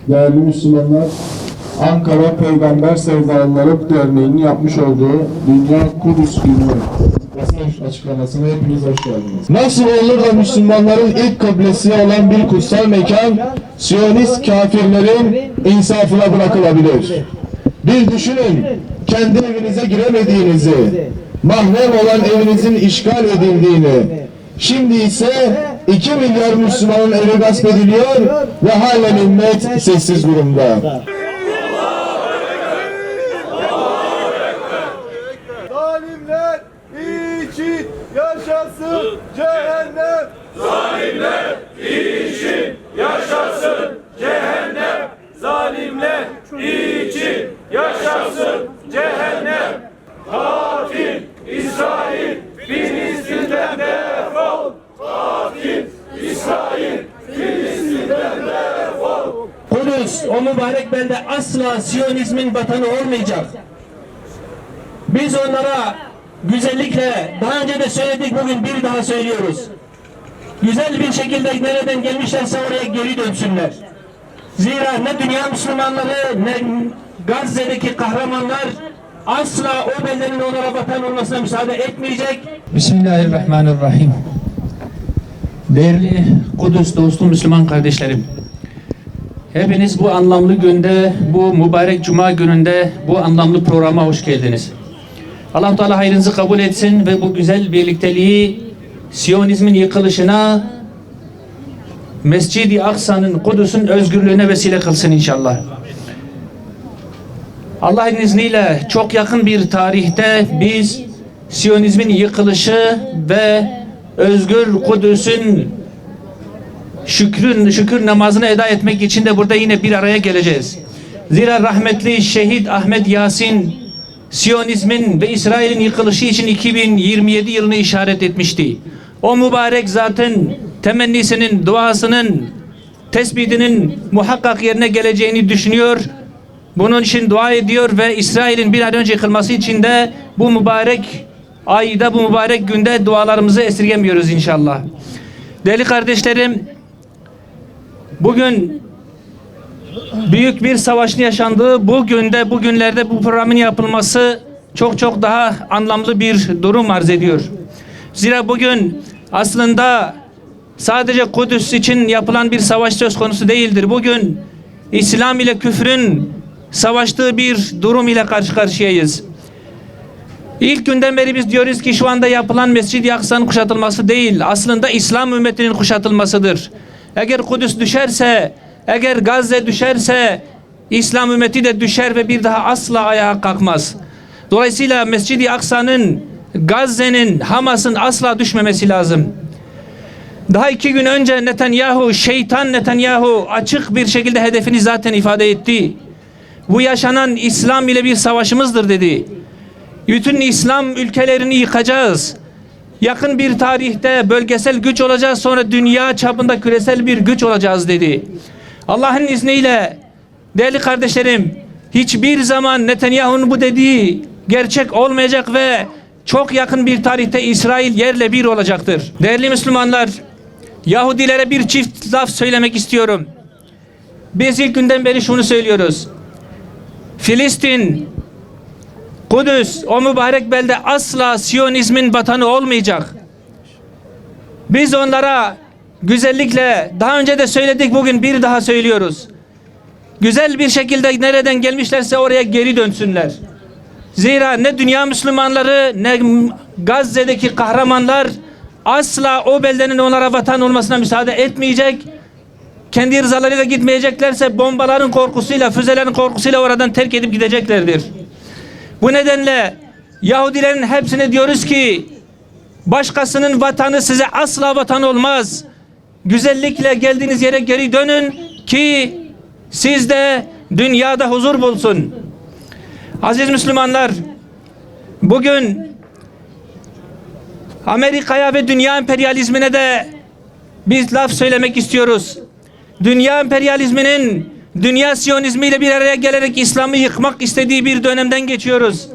Değerli Müslümanlar, Ankara Peygamber Sevdalıları Derneği'nin yapmış olduğu Dünya Kudüs Günü basın açıklamasına hepiniz hoş geldiniz. Nasıl olur da Müslümanların ilk kıblesi olan bir kutsal mekan, Siyonist kafirlerin insafına bırakılabilir? Bir düşünün, kendi evinize giremediğinizi, mahrem olan evinizin işgal edildiğini, şimdi ise 2 milyar Müslümanın evi gasp ediliyor ve halen ümmet sessiz durumda. Zalimler için yaşasın cehennem. Zalimler için yaşasın cehennem. Zalimler için yaşasın cehennem. Katil İsrail Filistin'den defol. Katil İsrail Filistin'den defol. Kudüs, o mübarek belde asla Siyonizmin vatanı olmayacak. Biz onlara güzellikle, daha önce de söyledik, bugün bir daha söylüyoruz. Güzel bir şekilde nereden gelmişlerse oraya geri dönsünler. Zira ne dünya Müslümanları ne Gazze'deki kahramanlar asla o beldenin onlara vatan olmasına müsaade etmeyecek. Bismillahirrahmanirrahim. Değerli Kudüs dostu Müslüman kardeşlerim, hepiniz bu anlamlı günde, bu mübarek Cuma gününde bu anlamlı programa hoş geldiniz. Allah-u Teala hayrınızı kabul etsin ve bu güzel birlikteliği Siyonizmin yıkılışına, Mescid-i Aksa'nın, Kudüs'ün özgürlüğüne vesile kılsın inşallah. Allah'ın izniyle çok yakın bir tarihte biz Siyonizmin yıkılışı ve özgür Kudüs'ün şükür namazını eda etmek için de burada yine bir araya geleceğiz. Zira rahmetli şehit Ahmet Yasin Siyonizmin ve İsrail'in yıkılışı için 2027 yılını işaret etmişti. O mübarek zatın temennisinin, duasının, tespitinin muhakkak yerine geleceğini düşünüyor. Bunun için dua ediyor ve İsrail'in bir an önce yıkılması için de bu mübarek ayda, bu mübarek günde dualarımızı esirgemiyoruz inşallah. Değerli kardeşlerim, bugün büyük bir savaşın yaşandığı bu günde, bu günlerde bu programın yapılması çok daha anlamlı bir durum arz ediyor. Zira bugün aslında sadece Kudüs için yapılan bir savaş söz konusu değildir. Bugün İslam ile küfrün savaştığı bir durum ile karşı karşıyayız. İlk günden beri biz diyoruz ki şu anda yapılan Mescid-i Aksa'nın kuşatılması değil, aslında İslam ümmetinin kuşatılmasıdır. Eğer Kudüs düşerse, eğer Gazze düşerse, İslam ümmeti de düşer ve bir daha asla ayağa kalkmaz. Dolayısıyla Mescid-i Aksa'nın, Gazze'nin, Hamas'ın asla düşmemesi lazım. Daha 2 gün önce Netanyahu, şeytan Netanyahu açık bir şekilde hedefini zaten ifade etti. Bu yaşanan İslam ile bir savaşımızdır dedi. Bütün İslam ülkelerini yıkacağız. Yakın bir tarihte bölgesel güç olacağız, sonra dünya çapında küresel bir güç olacağız dedi. Allah'ın izniyle değerli kardeşlerim, hiçbir zaman Netanyahu'nun bu dediği gerçek olmayacak ve çok yakın bir tarihte İsrail yerle bir olacaktır. Değerli Müslümanlar, Yahudilere bir çift laf söylemek istiyorum. Biz ilk günden beri şunu söylüyoruz. Filistin, Kudüs, o mübarek belde asla Siyonizmin vatanı olmayacak. Biz onlara güzellikle, daha önce de söyledik, bugün bir daha söylüyoruz. Güzel bir şekilde nereden gelmişlerse oraya geri dönsünler. Zira ne dünya Müslümanları ne Gazze'deki kahramanlar asla o beldenin onlara vatan olmasına müsaade etmeyecek. Kendi rızalarıyla gitmeyeceklerse bombaların korkusuyla, füzelerin korkusuyla oradan terk edip gideceklerdir. Bu nedenle Yahudilerin hepsine diyoruz ki başkasının vatanı size asla vatan olmaz. Güzellikle geldiğiniz yere geri dönün ki sizde dünyada huzur bulsun. Aziz Müslümanlar, bugün Amerika'ya ve dünya emperyalizmine de biz laf söylemek istiyoruz. Dünya emperyalizminin dünya Siyonizmiyle bir araya gelerek İslam'ı yıkmak istediği bir dönemden geçiyoruz.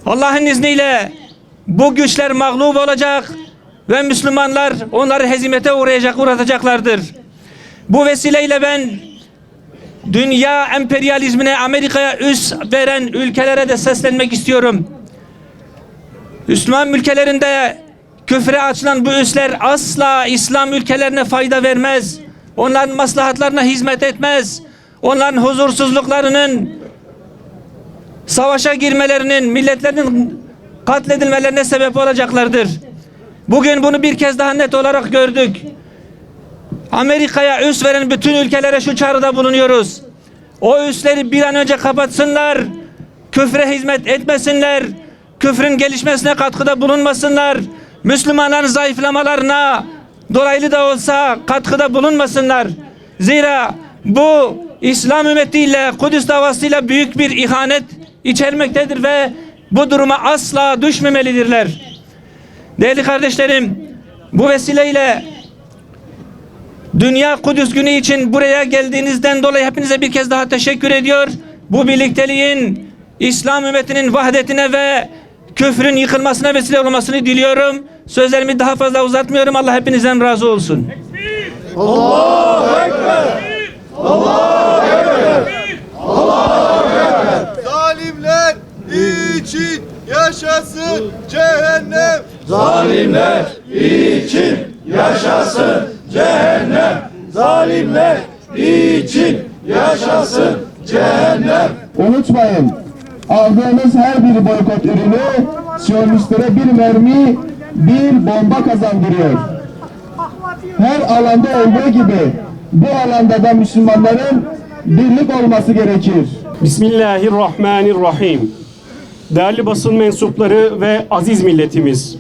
Allah'ın izniyle bu güçler mağlup olacak ve Müslümanlar onları hezimete uğratacaklardır. Bu vesileyle ben dünya emperyalizmine, Amerika'ya üs veren ülkelere de seslenmek istiyorum. Müslüman ülkelerinde küfre açılan bu üsler asla İslam ülkelerine fayda vermez. Onların maslahatlarına hizmet etmez. Onların huzursuzluklarının, savaşa girmelerinin, milletlerin katledilmelerine sebep olacaklardır. Bugün bunu bir kez daha net olarak gördük. Amerika'ya üs veren bütün ülkelere şu çağrıda bulunuyoruz. O üsleri bir an önce kapatsınlar. Küfre hizmet etmesinler. Küfrün gelişmesine katkıda bulunmasınlar. Müslümanların zayıflamalarına dolaylı da olsa katkıda bulunmasınlar. Zira bu İslam ümmetiyle, Kudüs davasıyla büyük bir ihanet içermektedir ve bu duruma asla düşmemelidirler. Değerli kardeşlerim, bu vesileyle Dünya Kudüs Günü için buraya geldiğinizden dolayı hepinize bir kez daha teşekkür ediyor. Bu birlikteliğin İslam ümmetinin vahdetine ve küfrün yıkılmasına vesile olmasını diliyorum. Sözlerimi daha fazla uzatmıyorum. Allah hepinizden razı olsun. Allahu Ekber! Allahu Ekber! Allahu Ekber! Zalimler için yaşasın cehennem! Zalimler için yaşasın cehennem! Zalimler için yaşasın cehennem! Unutmayın, aldığınız her bir boykot ürünü Siyonistlere bir mermi, bir bomba kazandırıyor. Her alanda olduğu gibi bu alanda da Müslümanların birlik olması gerekir. Bismillahirrahmanirrahim. Değerli basın mensupları ve aziz milletimiz,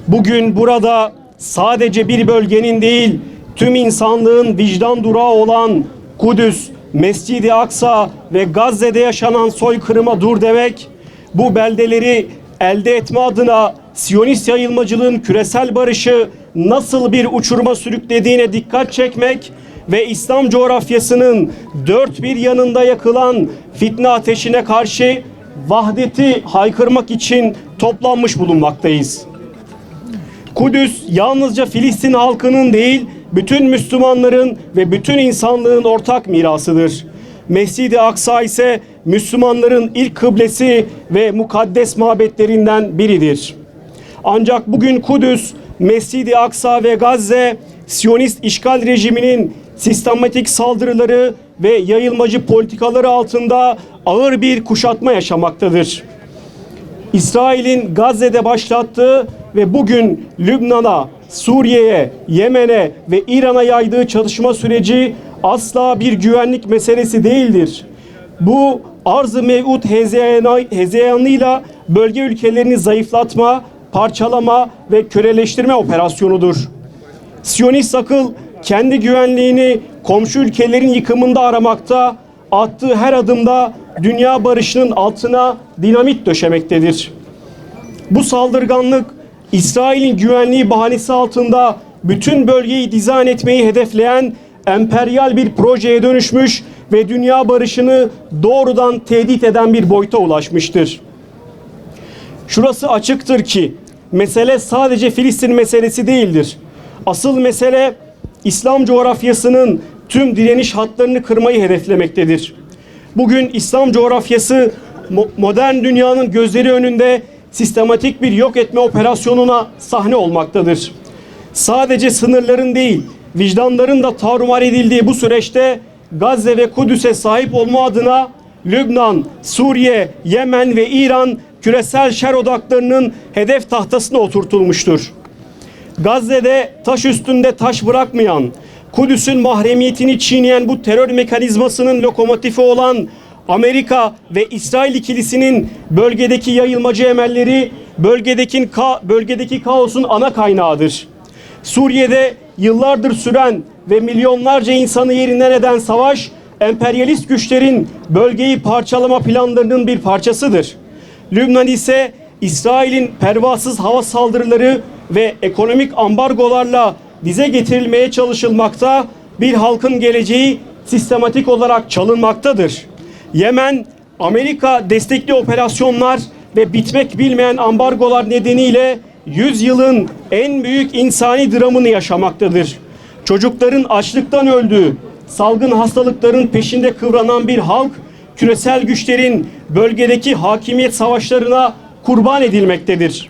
bugün burada sadece bir bölgenin değil, tüm insanlığın vicdan durağı olan Kudüs, Mescid-i Aksa ve Gazze'de yaşanan soykırıma dur demek, bu beldeleri elde etme adına Siyonist yayılmacılığın küresel barışı nasıl bir uçuruma sürüklediğine dikkat çekmek ve İslam coğrafyasının dört bir yanında yakılan fitne ateşine karşı vahdeti haykırmak için toplanmış bulunmaktayız. Kudüs yalnızca Filistin halkının değil, bütün Müslümanların ve bütün insanlığın ortak mirasıdır. Mescid-i Aksa ise Müslümanların ilk kıblesi ve mukaddes mabetlerinden biridir. Ancak bugün Kudüs, Mescid-i Aksa ve Gazze, Siyonist işgal rejiminin sistematik saldırıları ve yayılmacı politikaları altında ağır bir kuşatma yaşamaktadır. İsrail'in Gazze'de başlattığı ve bugün Lübnan'a, Suriye'ye, Yemen'e ve İran'a yaydığı çalışma süreci asla bir güvenlik meselesi değildir. Bu arz-ı mev'ud hezeyanıyla bölge ülkelerini zayıflatma, parçalama ve köleleştirme operasyonudur. Siyonist akıl kendi güvenliğini komşu ülkelerin yıkımında aramakta, attığı her adımda dünya barışının altına dinamit döşemektedir. Bu saldırganlık İsrail'in güvenliği bahanesi altında bütün bölgeyi dizayn etmeyi hedefleyen emperyal bir projeye dönüşmüş ve dünya barışını doğrudan tehdit eden bir boyuta ulaşmıştır. Şurası açıktır ki mesele sadece Filistin meselesi değildir. Asıl mesele İslam coğrafyasının tüm direniş hatlarını kırmayı hedeflemektedir. Bugün İslam coğrafyası modern dünyanın gözleri önünde sistematik bir yok etme operasyonuna sahne olmaktadır. Sadece sınırların değil, vicdanların da tarumar edildiği bu süreçte Gazze ve Kudüs'e sahip olma adına Lübnan, Suriye, Yemen ve İran küresel şer odaklarının hedef tahtasına oturtulmuştur. Gazze'de taş üstünde taş bırakmayan, Kudüs'ün mahremiyetini çiğneyen bu terör mekanizmasının lokomotifi olan Amerika ve İsrail ikilisinin bölgedeki yayılmacı emelleri bölgedeki kaosun ana kaynağıdır. Suriye'de yıllardır süren ve milyonlarca insanı yerinden eden savaş, emperyalist güçlerin bölgeyi parçalama planlarının bir parçasıdır. Lübnan ise İsrail'in pervasız hava saldırıları ve ekonomik ambargolarla dize getirilmeye çalışılmakta, bir halkın geleceği sistematik olarak çalınmaktadır. Yemen, Amerika destekli operasyonlar ve bitmek bilmeyen ambargolar nedeniyle 100 yılın en büyük insani dramını yaşamaktadır. Çocukların açlıktan öldüğü, salgın hastalıkların peşinde kıvranan bir halk, küresel güçlerin bölgedeki hakimiyet savaşlarına kurban edilmektedir.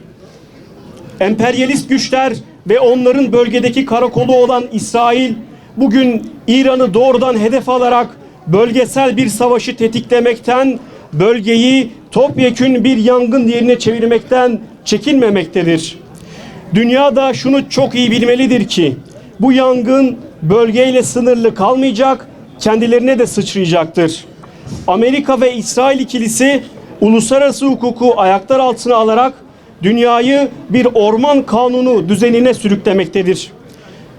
Emperyalist güçler ve onların bölgedeki karakolu olan İsrail, bugün İran'ı doğrudan hedef alarak bölgesel bir savaşı tetiklemekten, bölgeyi topyekün bir yangın yerine çevirmekten çekinmemektedir. Dünya da şunu çok iyi bilmelidir ki, bu yangın bölgeyle sınırlı kalmayacak, kendilerine de sıçrayacaktır. Amerika ve İsrail ikilisi uluslararası hukuku ayaklar altına alarak dünyayı bir orman kanunu düzenine sürüklemektedir.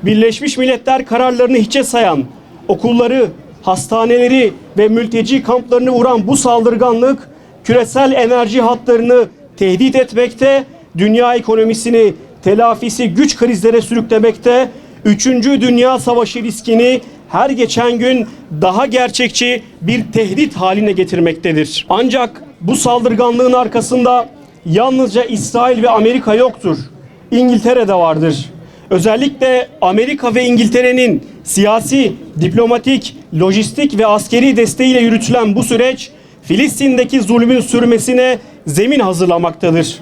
Birleşmiş Milletler kararlarını hiçe sayan, okulları, hastaneleri ve mülteci kamplarını vuran bu saldırganlık küresel enerji hatlarını tehdit etmekte, dünya ekonomisini telafisi güç krizlere sürüklemekte, 3. Dünya Savaşı riskini her geçen gün daha gerçekçi bir tehdit haline getirmektedir. Ancak bu saldırganlığın arkasında yalnızca İsrail ve Amerika yoktur. İngiltere de vardır. Özellikle Amerika ve İngiltere'nin siyasi, diplomatik, lojistik ve askeri desteğiyle yürütülen bu süreç Filistin'deki zulmün sürmesine zemin hazırlamaktadır.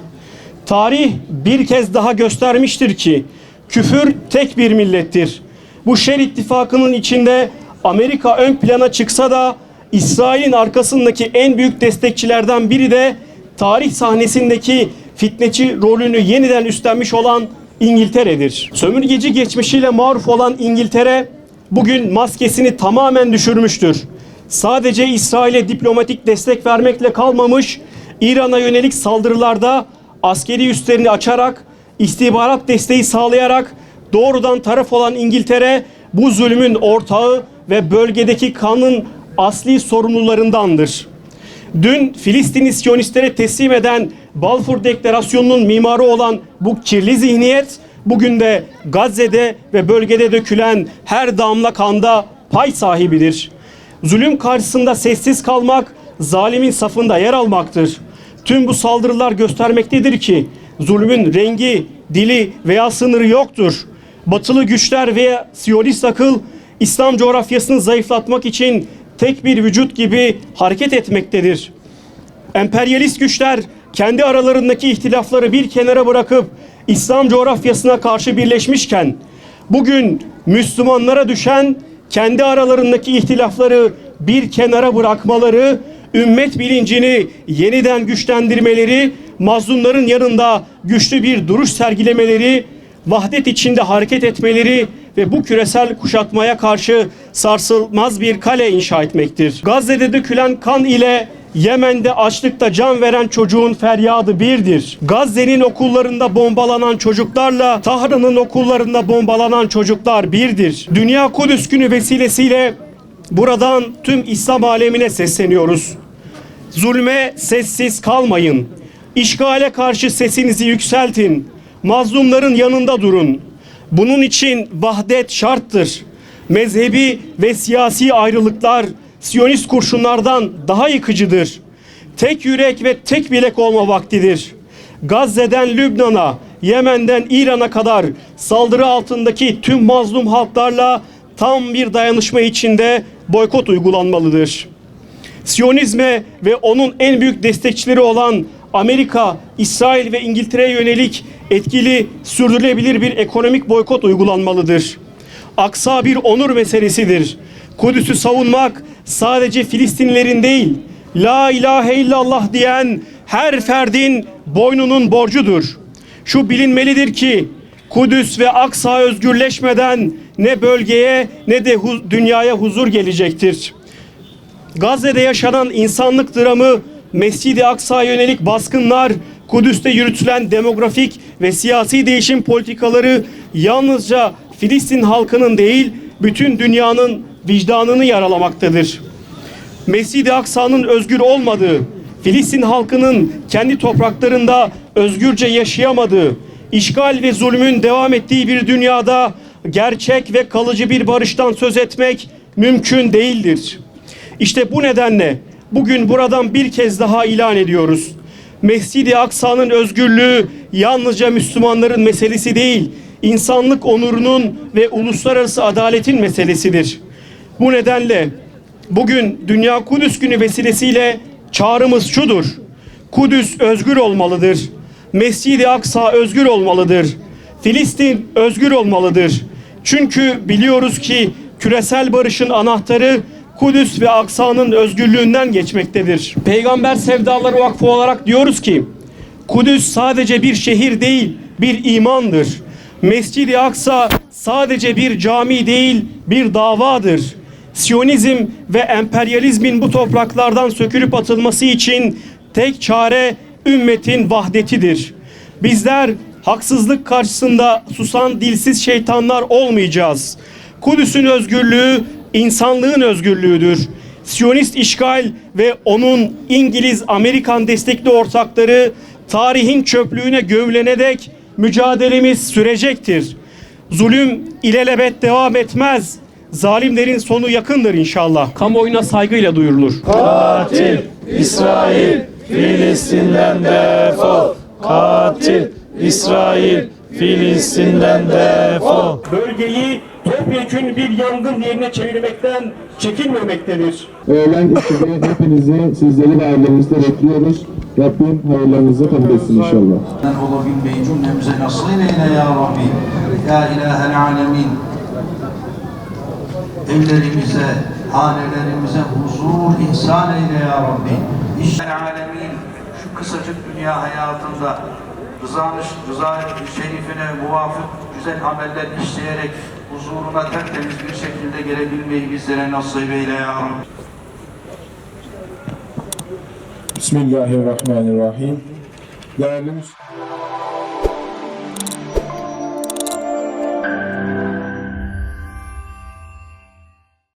Tarih bir kez daha göstermiştir ki küfür tek bir millettir. Bu şer ittifakının içinde Amerika ön plana çıksa da İsrail'in arkasındaki en büyük destekçilerden biri de tarih sahnesindeki fitneci rolünü yeniden üstlenmiş olan İngiltere'dir. Sömürgeci geçmişiyle maruf olan İngiltere bugün maskesini tamamen düşürmüştür. Sadece İsrail'e diplomatik destek vermekle kalmamış, İran'a yönelik saldırılarda askeri üslerini açarak, istihbarat desteği sağlayarak doğrudan taraf olan İngiltere bu zulmün ortağı ve bölgedeki kanın asli sorumlularındandır. Dün Filistin'i Siyonistlere teslim eden Balfour Deklarasyonu'nun mimarı olan bu kirli zihniyet bugün de Gazze'de ve bölgede dökülen her damla kanda pay sahibidir. Zulüm karşısında sessiz kalmak, zalimin safında yer almaktır. Tüm bu saldırılar göstermektedir ki zulmün rengi, dili veya sınırı yoktur. Batılı güçler veya Siyonist akıl İslam coğrafyasını zayıflatmak için tek bir vücut gibi hareket etmektedir. Emperyalist güçler kendi aralarındaki ihtilafları bir kenara bırakıp İslam coğrafyasına karşı birleşmişken bugün Müslümanlara düşen kendi aralarındaki ihtilafları bir kenara bırakmaları, ümmet bilincini yeniden güçlendirmeleri, mazlumların yanında güçlü bir duruş sergilemeleri, vahdet içinde hareket etmeleri ve bu küresel kuşatmaya karşı sarsılmaz bir kale inşa etmektir. Gazze'de dökülen kan ile Yemen'de açlıkta can veren çocuğun feryadı birdir. Gazze'nin okullarında bombalanan çocuklarla Tahran'ın okullarında bombalanan çocuklar birdir. Dünya Kudüs Günü vesilesiyle buradan tüm İslam alemine sesleniyoruz. Zulme sessiz kalmayın. İşgale karşı sesinizi yükseltin. Mazlumların yanında durun. Bunun için vahdet şarttır. Mezhebi ve siyasi ayrılıklar Siyonist kurşunlardan daha yıkıcıdır. Tek yürek ve tek bilek olma vaktidir. Gazze'den Lübnan'a, Yemen'den İran'a kadar saldırı altındaki tüm mazlum halklarla tam bir dayanışma içinde boykot uygulanmalıdır. Siyonizme ve onun en büyük destekçileri olan Amerika, İsrail ve İngiltere'ye yönelik etkili, sürdürülebilir bir ekonomik boykot uygulanmalıdır. Aksa bir onur meselesidir. Kudüs'ü savunmak sadece Filistinlilerin değil, La ilahe illallah diyen her ferdin boynunun borcudur. Şu bilinmelidir ki Kudüs ve Aksa özgürleşmeden ne bölgeye ne de dünyaya huzur gelecektir. Gazze'de yaşanan insanlık dramı, Mescid-i Aksa'ya yönelik baskınlar, Kudüs'te yürütülen demografik ve siyasi değişim politikaları yalnızca Filistin halkının değil, bütün dünyanın vicdanını yaralamaktadır. Mescid-i Aksa'nın özgür olmadığı, Filistin halkının kendi topraklarında özgürce yaşayamadığı, işgal ve zulmün devam ettiği bir dünyada gerçek ve kalıcı bir barıştan söz etmek mümkün değildir. İşte bu nedenle bugün buradan bir kez daha ilan ediyoruz. Mescid-i Aksa'nın özgürlüğü yalnızca Müslümanların meselesi değil, insanlık onurunun ve uluslararası adaletin meselesidir. Bu nedenle bugün Dünya Kudüs Günü vesilesiyle çağrımız şudur: Kudüs özgür olmalıdır. Mescid-i Aksa özgür olmalıdır. Filistin özgür olmalıdır. Çünkü biliyoruz ki küresel barışın anahtarı Kudüs ve Aksa'nın özgürlüğünden geçmektedir. Peygamber Sevdaları Vakfı olarak diyoruz ki Kudüs sadece bir şehir değil, bir imandır. Mescid-i Aksa sadece bir cami değil, bir davadır. Siyonizm ve emperyalizmin bu topraklardan sökülüp atılması için tek çare ümmetin vahdetidir. Bizler haksızlık karşısında susan dilsiz şeytanlar olmayacağız. Kudüs'ün özgürlüğü insanlığın özgürlüğüdür. Siyonist işgal ve onun İngiliz-Amerikan destekli ortakları tarihin çöplüğüne gömülene dek mücadelemiz sürecektir. Zulüm ilelebet devam etmez. Zalimlerin sonu yakındır inşallah. Kamuoyuna saygıyla duyurulur. Katil İsrail Filistin'den defol. Katil İsrail Filistin'den defol. Bölgeyi topyekün bir yangın yerine çevirmekten çekinmemektedir. Öğlen içinde hepinizi, sizleri ve ailenizi bekliyoruz. Rabbim hayırlarınızı kabul etsin inşallah. olabilmeyi cümlemize nasıl eyle ya Rabbi. Ya ilahel alemin. Evlerimize, hanelerimize huzur ihsan eyle ya Rabbi. İşte alemin şu kısacık dünya hayatında rıza-i şerifine muvafık güzel ameller işleyerek huzuruna tertemiz bir şekilde gelebilmeyi bizlere nasip eyle ya Rabbi. Bismillahirrahmanirrahim. Değerli Müslümanlar.